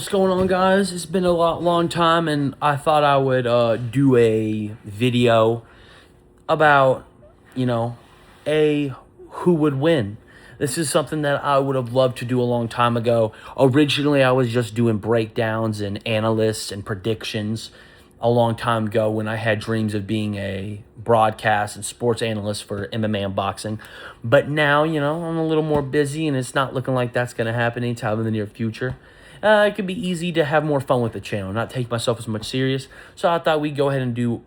What's going on, guys? It's been a long time, and I thought I would do a video about, you know, a who would win. This is something that I would have loved to do a long time ago. Originally, I was just doing breakdowns and analysts and predictions a long time ago when I had dreams of being a broadcast and sports analyst for MMA and boxing. But now, I'm a little more busy, and it's not looking like that's going to happen anytime in the near future. It could be easy to have more fun with the channel, not take myself as much serious. So I thought we'd go ahead and do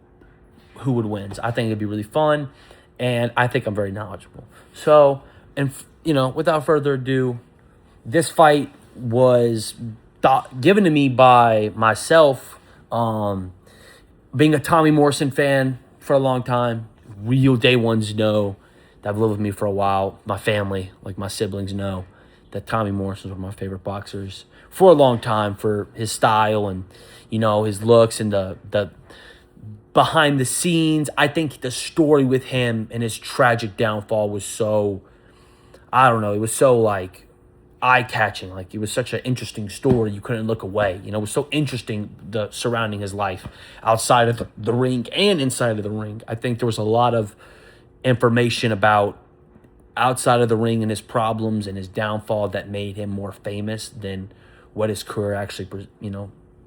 who would wins. I think it'd be really fun, and I think I'm very knowledgeable. So, without further ado, this fight was given to me by myself, being a Tommy Morrison fan for a long time. Real day ones know that have lived with me for a while. My family, like my siblings, know that Tommy Morrison was one of my favorite boxers for a long time, for his style and, his looks and the behind the scenes. I think the story with him and his tragic downfall was so, I don't know, it was so like eye-catching. Like, it was such an interesting story. You couldn't look away. It was so interesting, the surrounding his life outside of the ring and inside of the ring. I think there was a lot of information about outside of the ring and his problems and his downfall that made him more famous than what his career actually,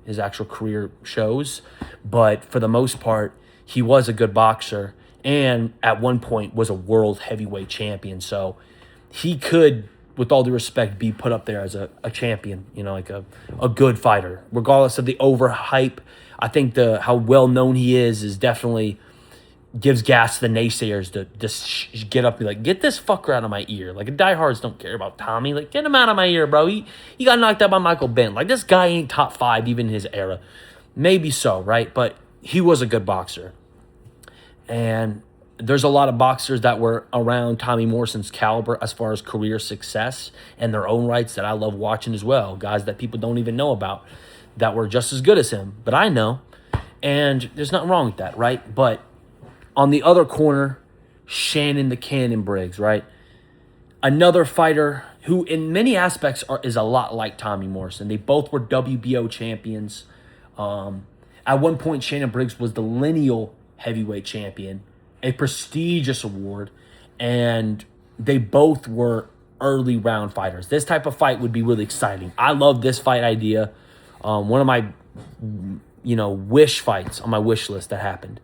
his actual career shows. But for the most part, he was a good boxer and at one point was a world heavyweight champion. So he could, with all due respect, be put up there as a champion, like a good fighter, regardless of the overhype. I think how well known he is definitely gives gas to the naysayers to just get up and be like, get this fucker out of my ear. Like, diehards don't care about Tommy. Like, get him out of my ear, bro. He got knocked out by Michael Benton. Like, this guy ain't top 5 even in his era. Maybe so, right? But he was a good boxer. And there's a lot of boxers that were around Tommy Morrison's caliber as far as career success and their own rights that I love watching as well. Guys that people don't even know about that were just as good as him. But I know. And there's nothing wrong with that, right? But on the other corner, Shannon the Cannon Briggs, right? Another fighter who in many aspects is a lot like Tommy Morrison. They both were WBO champions. At one point, Shannon Briggs was the lineal heavyweight champion, a prestigious award, and they both were early round fighters. This type of fight would be really exciting. I love this fight idea. One of my, wish fights on my wish list that happened.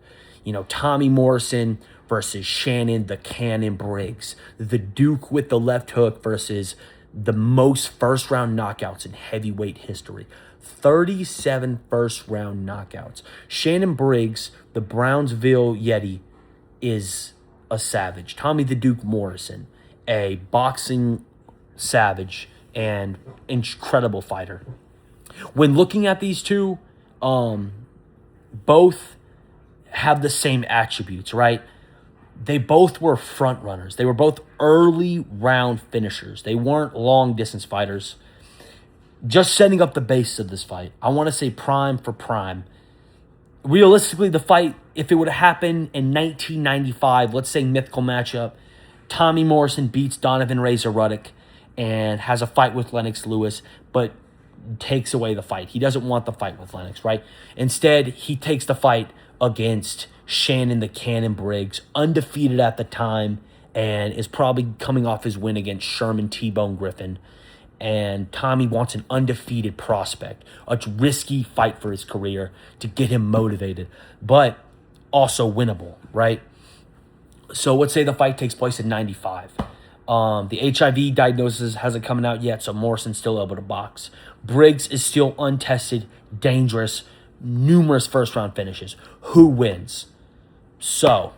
Tommy Morrison versus Shannon the Cannon Briggs. The Duke with the left hook versus the most first-round knockouts in heavyweight history. 37 first-round knockouts. Shannon Briggs, the Brownsville Yeti, is a savage. Tommy the Duke Morrison, a boxing savage and incredible fighter. When looking at these two, both have the same attributes, right? They both were front runners. They were both early round finishers. They weren't long distance fighters. Just setting up the base of this fight, I want to say prime for prime. Realistically, the fight, if it would have happened in 1995, let's say Mythical matchup, Tommy Morrison beats Donovan Razor Ruddock and has a fight with Lennox Lewis, but takes away the fight. He doesn't want the fight with Lennox, right? Instead, he takes the fight against Shannon the Cannon Briggs, undefeated at the time, and is probably coming off his win against Sherman T-Bone Griffin. And Tommy wants an undefeated prospect, a risky fight for his career to get him motivated, but also winnable, right? So let's say the fight takes place in 95. The HIV diagnosis hasn't come out yet, so Morrison's still able to box. Briggs is still untested, dangerous, numerous first-round finishes. Who wins? So,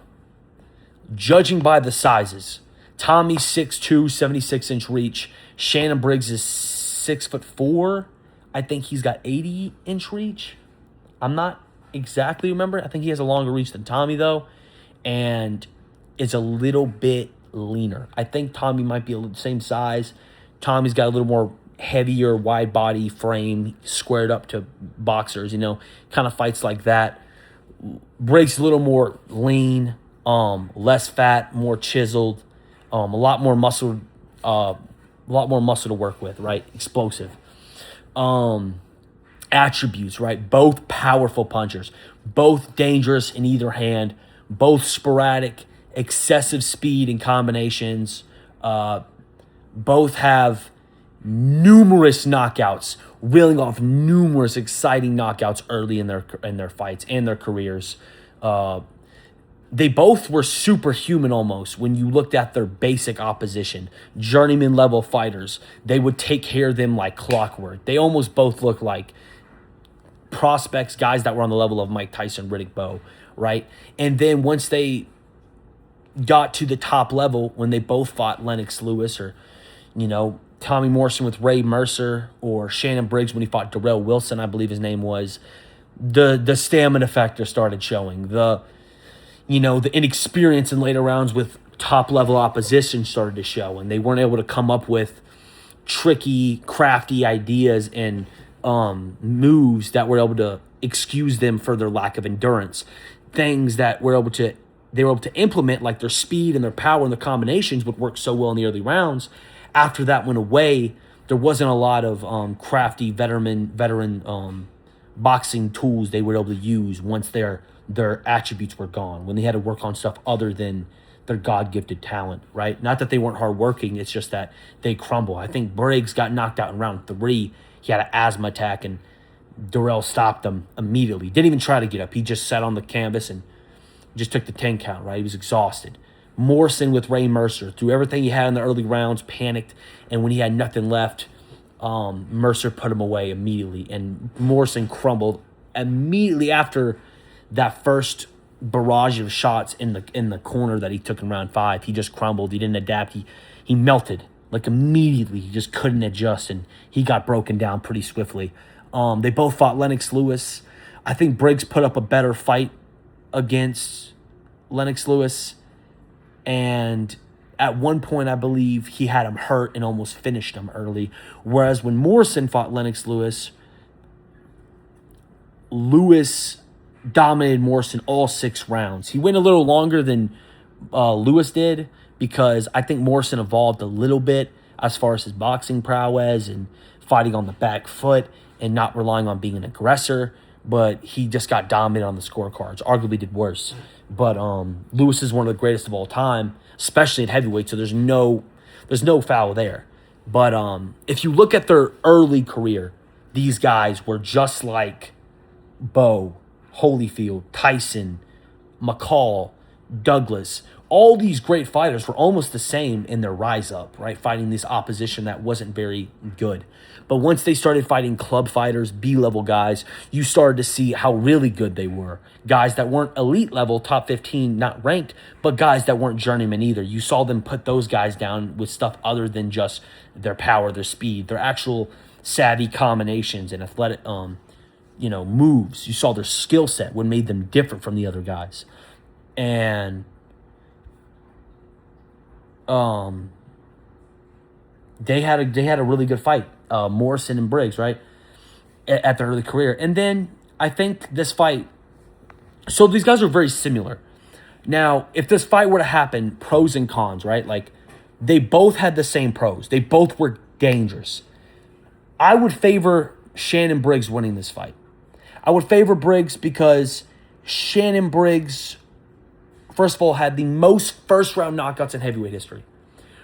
judging by the sizes, Tommy's 6'2", 76-inch reach. Shannon Briggs is 6'4". I think he's got 80-inch reach. I'm not exactly remember. I think he has a longer reach than Tommy, though, and is a little bit leaner. I think Tommy might be the same size. Tommy's got a little more heavier, wide body frame, squared up to boxers, kind of fights like that. Briggs a little more lean, less fat, more chiseled, a lot more muscle to work with, right? Explosive. attributes, right? Both powerful punchers, both dangerous in either hand, both sporadic, excessive speed and combinations. Both have numerous knockouts, reeling off numerous exciting knockouts early in their fights and their careers. They both were superhuman almost when you looked at their basic opposition. Journeyman level fighters, they would take care of them like clockwork. They almost both look like prospects, guys that were on the level of Mike Tyson, Riddick Bowe, right? And then once they got to the top level, when they both fought Lennox Lewis, or, Tommy Morrison with Ray Mercer, or Shannon Briggs when he fought Darrell Wilson, I believe his name was, the stamina factor started showing. The inexperience in later rounds with top-level opposition started to show, and they weren't able to come up with tricky, crafty ideas and moves that were able to excuse them for their lack of endurance. Things that they were able to implement, like their speed and their power and their combinations, would work so well in the early rounds. After that went away, there wasn't a lot of crafty veteran boxing tools they were able to use once their attributes were gone, when they had to work on stuff other than their God-gifted talent, right? Not that they weren't hardworking, it's just that they crumble. I think Briggs got knocked out in round 3. He had an asthma attack, and Darrell stopped him immediately. Didn't even try to get up. He just sat on the canvas and just took the 10 count, right? He was exhausted. Morrison with Ray Mercer, threw everything he had in the early rounds, panicked, and when he had nothing left, Mercer put him away immediately, and Morrison crumbled immediately after that first barrage of shots in the corner that he took in round 5. He just crumbled. He didn't adapt. He melted like immediately. He just couldn't adjust, and he got broken down pretty swiftly. They both fought Lennox Lewis. I think Briggs put up a better fight against Lennox Lewis, and at one point I believe he had him hurt and almost finished him early. Whereas when Morrison fought Lennox Lewis, Lewis dominated Morrison all 6 rounds. He went a little longer than Lewis did because I think Morrison evolved a little bit as far as his boxing prowess and fighting on the back foot and not relying on being an aggressor, but he just got dominant on the scorecards, arguably did worse. But Lewis is one of the greatest of all time, especially at heavyweight, so there's no foul there. But if you look at their early career, these guys were just like Bowe, Holyfield, Tyson, McCall, Douglas. All these great fighters were almost the same in their rise up, right? Fighting this opposition that wasn't very good. But once they started fighting club fighters, B-level guys, you started to see how really good they were. Guys that weren't elite level, top 15, not ranked, but guys that weren't journeymen either. You saw them put those guys down with stuff other than just their power, their speed, their actual savvy combinations and athletic moves. You saw their skill set, what made them different from the other guys. And they had a really good fight, Morrison and Briggs, right, at their early career. And then I think this fight, so these guys are very similar. Now, if this fight were to happen, pros and cons, right? Like, they both had the same pros. They both were dangerous. I would favor Shannon Briggs winning this fight. I would favor Briggs because Shannon Briggs, first of all, had the most first-round knockouts in heavyweight history.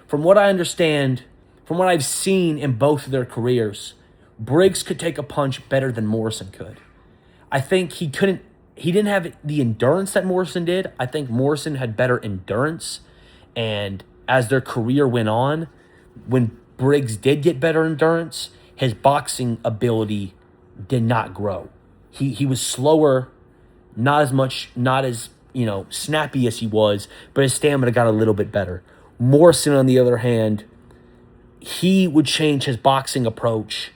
From what I understand, from what I've seen in both of their careers, Briggs could take a punch better than Morrison could. I think he didn't have the endurance that Morrison did. I think Morrison had better endurance. And as their career went on, when Briggs did get better endurance, his boxing ability did not grow. He was slower, not as snappy as he was, but his stamina got a little bit better. Morrison, on the other hand, he would change his boxing approach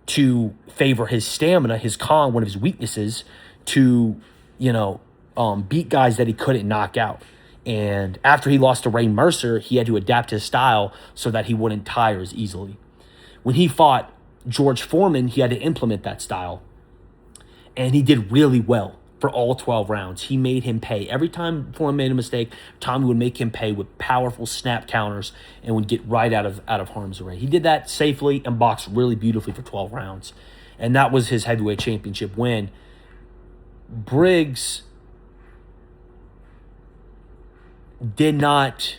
to favor his stamina, his con, one of his weaknesses, to, beat guys that he couldn't knock out. And after he lost to Ray Mercer, he had to adapt his style so that he wouldn't tire as easily. When he fought George Foreman, he had to implement that style. And he did really well for all 12 rounds. He made him pay. Every time Foreman made a mistake, Tommy would make him pay with powerful snap counters and would get right out of harm's way. He did that safely and boxed really beautifully for 12 rounds. and that was his heavyweight championship win. Briggs did not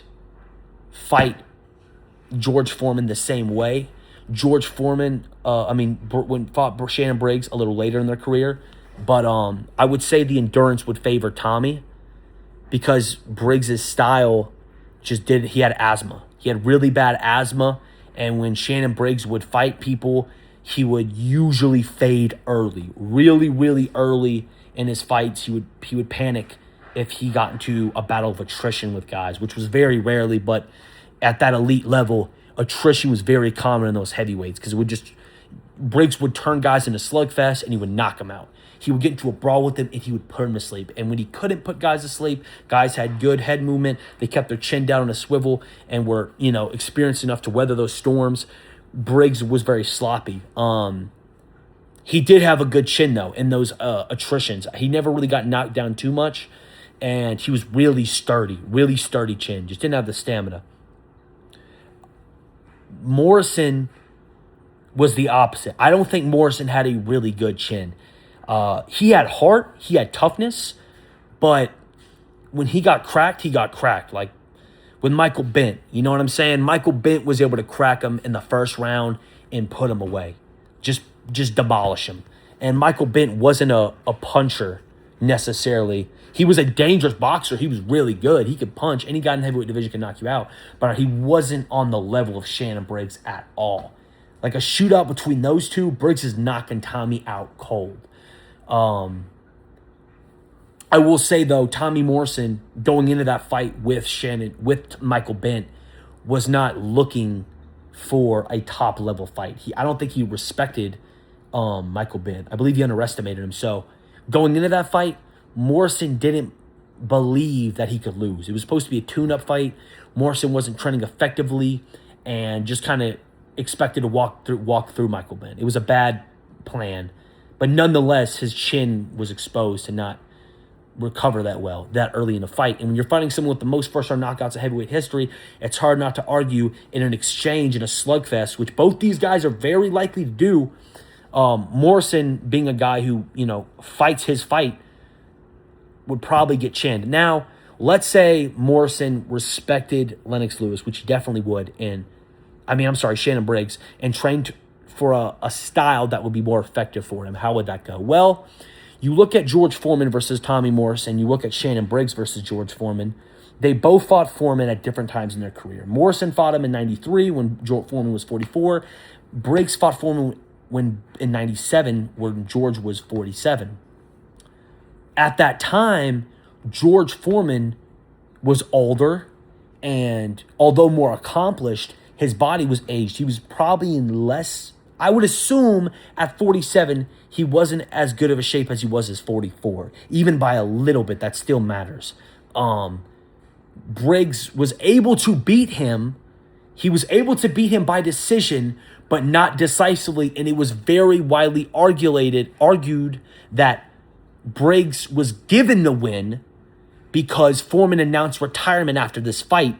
fight George Foreman the same way. George Foreman, fought Shannon Briggs a little later in their career, but I would say the endurance would favor Tommy because Briggs' style he had asthma. He had really bad asthma, and when Shannon Briggs would fight people, he would usually fade early, really, really early in his fights. He would panic if he got into a battle of attrition with guys, which was very rarely, but at that elite level, attrition was very common in those heavyweights because Briggs would turn guys into slugfest and he would knock them out. He would get into a brawl with them and he would put them to sleep. And when he couldn't put guys to sleep, guys had good head movement. They kept their chin down on a swivel and were, experienced enough to weather those storms. Briggs was very sloppy. He did have a good chin, though, in those attritions. He never really got knocked down too much, and he was really sturdy chin. Just didn't have the stamina. Morrison was the opposite. I don't think Morrison had a really good chin. He had heart, he had toughness, but when he got cracked, like with Michael Bent. You know what I'm saying? Michael Bent was able to crack him in the first round and put him away. Just demolish him. And Michael Bent wasn't a puncher necessarily. He was a dangerous boxer. He was really good. He could punch. Any guy in the heavyweight division could knock you out. But he wasn't on the level of Shannon Briggs at all. Like a shootout between those two, Briggs is knocking Tommy out cold. I will say, though, Tommy Morrison, going into that fight with Michael Bent, was not looking for a top-level fight. I don't think he respected Michael Bent. I believe he underestimated him. So going into that fight, Morrison didn't believe that he could lose. It was supposed to be a tune-up fight. Morrison wasn't training effectively and just kind of expected to walk through Michael Bent. It was a bad plan. But nonetheless, his chin was exposed to not recover that early in the fight. And when you're fighting someone with the most first-round knockouts in heavyweight history, it's hard not to argue in an exchange, in a slugfest, which both these guys are very likely to do. Morrison, being a guy who, fights his fight, would probably get chinned. Now, let's say Morrison respected Lennox Lewis, which he definitely would, Shannon Briggs, and trained for a style that would be more effective for him. How would that go? Well, you look at George Foreman versus Tommy Morrison. You look at Shannon Briggs versus George Foreman. They both fought Foreman at different times in their career. Morrison fought him in 93 when George Foreman was 44. Briggs fought Foreman in 97 when George was 47. At that time, George Foreman was older, and although more accomplished, his body was aged. He was probably in less... I would assume at 47, he wasn't as good of a shape as he was as 44. Even by a little bit, that still matters. Briggs was able to beat him. He was able to beat him by decision, but not decisively. And it was very widely argued that Briggs was given the win because Foreman announced retirement after this fight,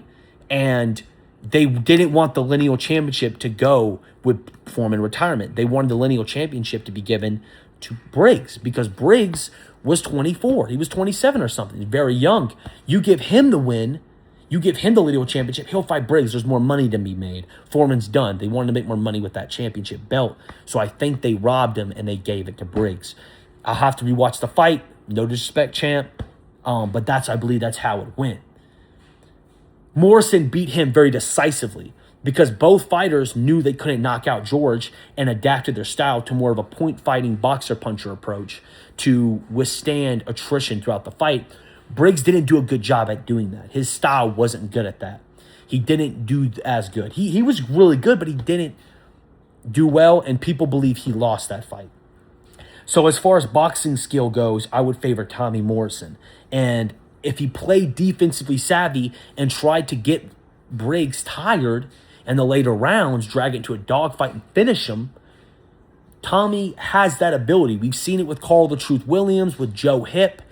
and they didn't want the lineal championship to go with Foreman retirement. They wanted the lineal championship to be given to Briggs because Briggs was 24. He was 27 or something. He's very young. You give him the win. You give him the lineal championship. He'll fight Briggs. There's more money to be made. Foreman's done. They wanted to make more money with that championship belt. So I think they robbed him and they gave it to Briggs. I'll have to rewatch the fight. No disrespect, champ. But I believe that's how it went. Morrison beat him very decisively because both fighters knew they couldn't knock out George and adapted their style to more of a point-fighting boxer-puncher approach to withstand attrition throughout the fight. Briggs didn't do a good job at doing that. His style wasn't good at that. He didn't do as good. He was really good, but he didn't do well, and people believe he lost that fight. So as far as boxing skill goes, I would favor Tommy Morrison. And if he played defensively savvy and tried to get Briggs tired in the later rounds, drag it into a dogfight and finish him, Tommy has that ability. We've seen it with Carl the Truth Williams, with Joe Hip,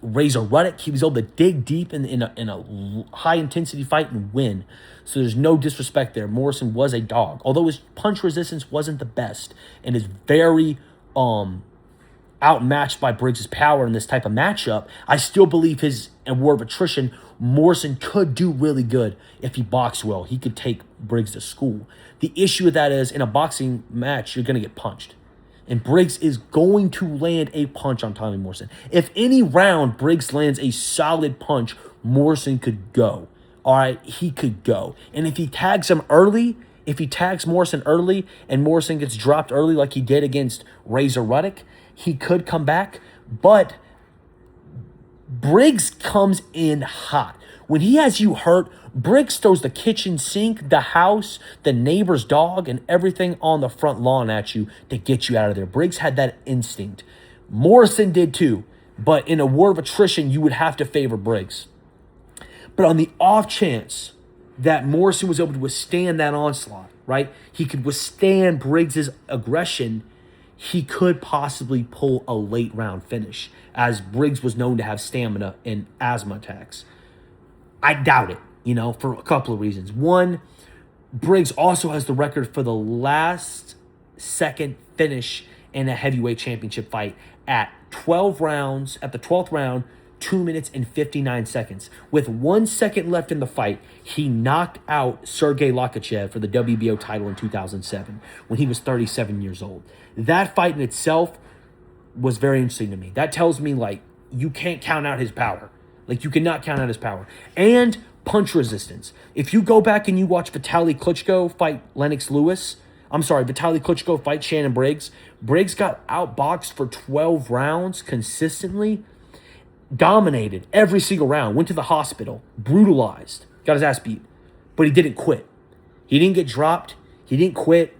Razor Ruddock. He was able to dig deep in a high-intensity fight and win. So there's no disrespect there. Morrison was a dog. Although his punch resistance wasn't the best and is very, outmatched by Briggs' power in this type of matchup, I still believe his in war of attrition, Morrison could do really good if he boxed well. He could take Briggs to school. The issue with that is in a boxing match, you're going to get punched. And Briggs is going to land a punch on Tommy Morrison. If any round Briggs lands a solid punch, Morrison could go. All right, he could go. And if he tags him early, if he tags Morrison early and Morrison gets dropped early like he did against Razor Ruddock, he could come back. But Briggs comes in hot. When he has you hurt, Briggs throws the kitchen sink, the house, the neighbor's dog, and everything on the front lawn at you to get you out of there. Briggs had that instinct. Morrison did too. But in a war of attrition, you would have to favor Briggs. But on the off chance that Morrison was able to withstand that onslaught, right? He could withstand Briggs' aggression. He could possibly pull a late round finish, as Briggs was known to have stamina and asthma attacks. I doubt it, for a couple of reasons. One, Briggs also has the record for the last second finish in a heavyweight championship fight at 12 rounds, at the 12th round, 2 minutes and 59 seconds. With 1 second left in the fight, he knocked out Sergey Lakachev for the WBO title in 2007 when he was 37 years old. That fight in itself was very interesting to me. That tells me, you can't count out his power. You cannot count out his power. And punch resistance. If you go back and you watch Vitaly Klitschko fight Vitaly Klitschko fight Shannon Briggs, Briggs got outboxed for 12 rounds consistently, dominated every single round, went to the hospital, brutalized, got his ass beat, but he didn't quit. He didn't get dropped. He didn't quit.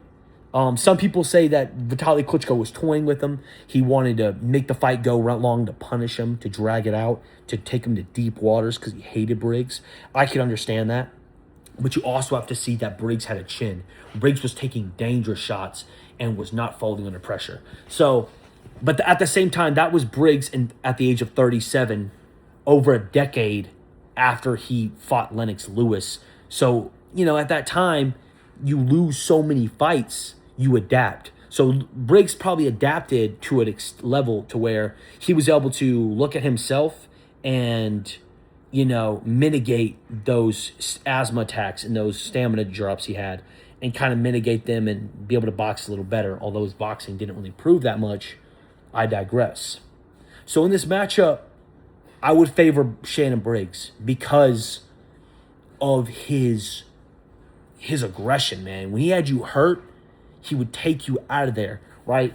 Some people say that Vitaly Klitschko was toying with him. He wanted to make the fight go long to punish him, to drag it out, to take him to deep waters because he hated Briggs. I can understand that. But you also have to see that Briggs had a chin. Briggs was taking dangerous shots and was not folding under pressure. But at the same time, that was Briggs at the age of 37, over a decade after he fought Lennox Lewis. So, at that time, you lose so many fights, you adapt. So Briggs probably adapted to a level to where he was able to look at himself and, mitigate those asthma attacks and those stamina drops he had and kind of mitigate them and be able to box a little better. Although his boxing didn't really prove that much, I digress. So in this matchup, I would favor Shannon Briggs because of his aggression, man. When he had you hurt, he would take you out of there, right?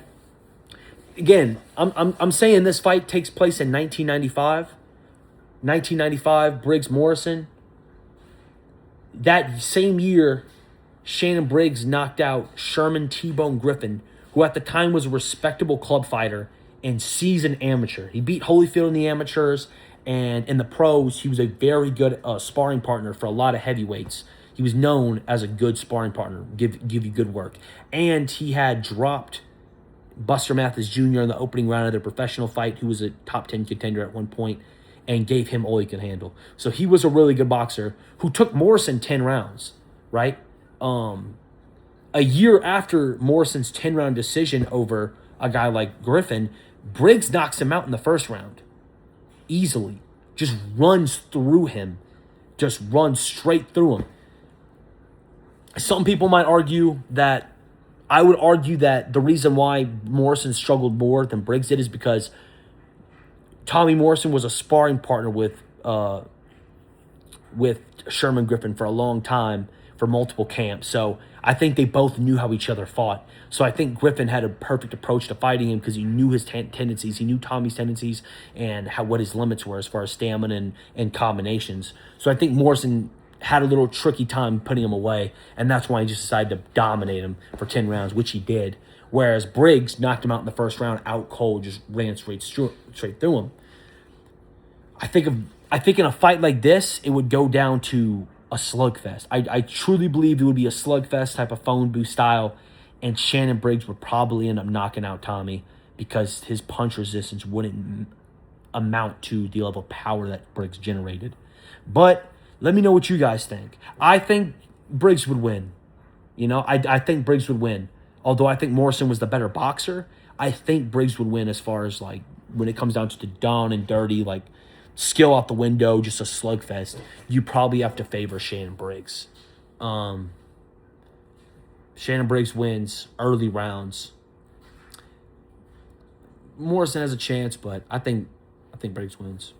Again, I'm saying this fight takes place in 1995. 1995, Briggs Morrison. That same year, Shannon Briggs knocked out Sherman T-Bone Griffin, who at the time was a respectable club fighter and seasoned amateur. He beat Holyfield in the amateurs, and in the pros, he was a very good sparring partner for a lot of heavyweights. He was known as a good sparring partner, give you good work. And he had dropped Buster Mathis Jr. in the opening round of their professional fight, who was a top 10 contender at one point, and gave him all he could handle. So he was a really good boxer who took Morrison 10 rounds, right? A year after Morrison's 10-round decision over a guy like Griffin, Briggs knocks him out in the first round. Easily. Just runs through him. Just runs straight through him. Some people might argue that, I would argue that the reason why Morrison struggled more than Briggs did is because Tommy Morrison was a sparring partner with Sherman Griffin for a long time, for multiple camps. So I think they both knew how each other fought. So I think Griffin had a perfect approach to fighting him because he knew his tendencies. He knew Tommy's tendencies and what his limits were as far as stamina and combinations. So I think Morrison had a little tricky time putting him away, and that's why he just decided to dominate him for 10 rounds, which he did. Whereas Briggs knocked him out in the first round, out cold, just ran straight through him. I think in a fight like this, it would go down to a slugfest. I truly believe it would be a slugfest type of phone booth style, and Shannon Briggs would probably end up knocking out Tommy because his punch resistance wouldn't amount to the level of power that Briggs generated. But let me know what you guys think. I think Briggs would win. I think Briggs would win. Although I think Morrison was the better boxer, I think Briggs would win as far as like when it comes down to the down and dirty, like skill out the window, just a slugfest. You probably have to favor Shannon Briggs. Shannon Briggs wins early rounds. Morrison has a chance, but I think Briggs wins.